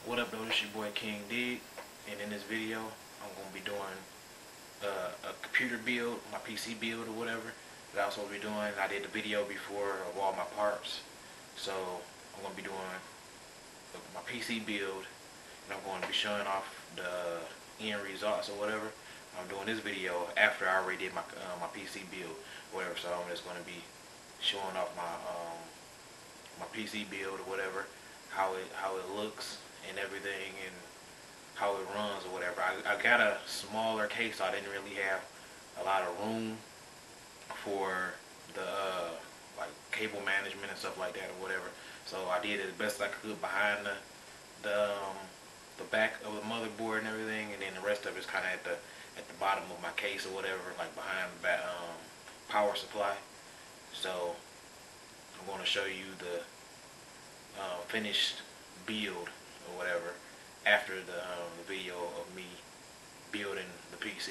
What up though, this your boy King Dig, and in this video I'm going to be doing a computer build, my PC build or whatever that I was supposed to be doing. I did the video before of all my parts, so I'm going to be doing my PC build, and I'm going to be showing off the end results or whatever. I'm doing this video after I already did my PC build or whatever, so I'm just going to be showing off my PC build or whatever, how it looks and everything, and how it runs or whatever. I got a smaller case, so I didn't really have a lot of room for the like cable management and stuff like that or whatever. So I did it the best I could behind the back of the motherboard and everything, and then the rest of it's kind of at the bottom of my case or whatever, like behind the power supply. So I'm going to show you the finished build or whatever after the video of me building the PC.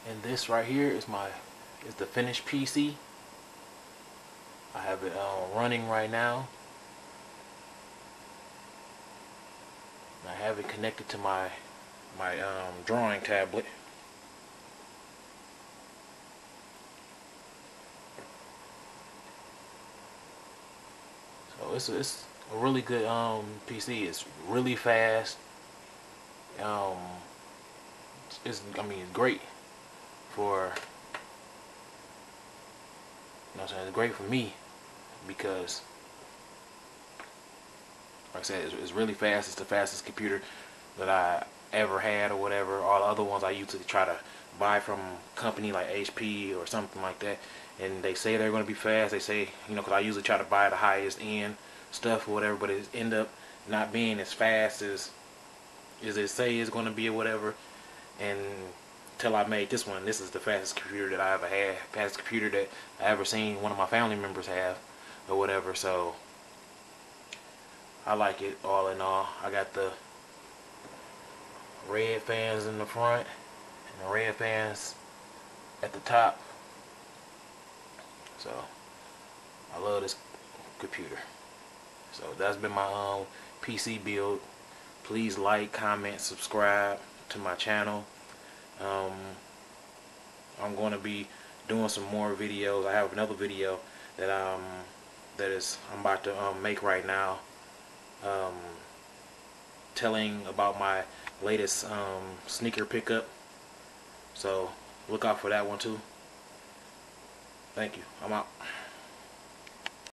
And this right here is the finished PC. I have it running right now. I have it connected to my drawing tablet. So it's a really good PC. It's really fast. Um, it's great for, you know what I'm saying, it's great for me because, like I said, it's really fast. It's the fastest computer that I ever had or whatever. All the other ones I usually try to buy from a company like HP or something like that, and they say they're going to be fast. They say, you know, because I usually try to buy the highest end stuff or whatever, but it end up not being as fast as it say it's going to be or whatever. And until I made this one, this is the fastest computer that I ever had, fastest computer that I ever seen one of my family members have or whatever. So I like it all in all. I got the red fans in the front and the red fans at the top. So I love this computer. So that's been my PC build. Please like, comment, subscribe to my channel. I'm going to be doing some more videos. I have another video that I'm about to make right now, telling about my latest sneaker pickup. So look out for that one too. Thank you. I'm out.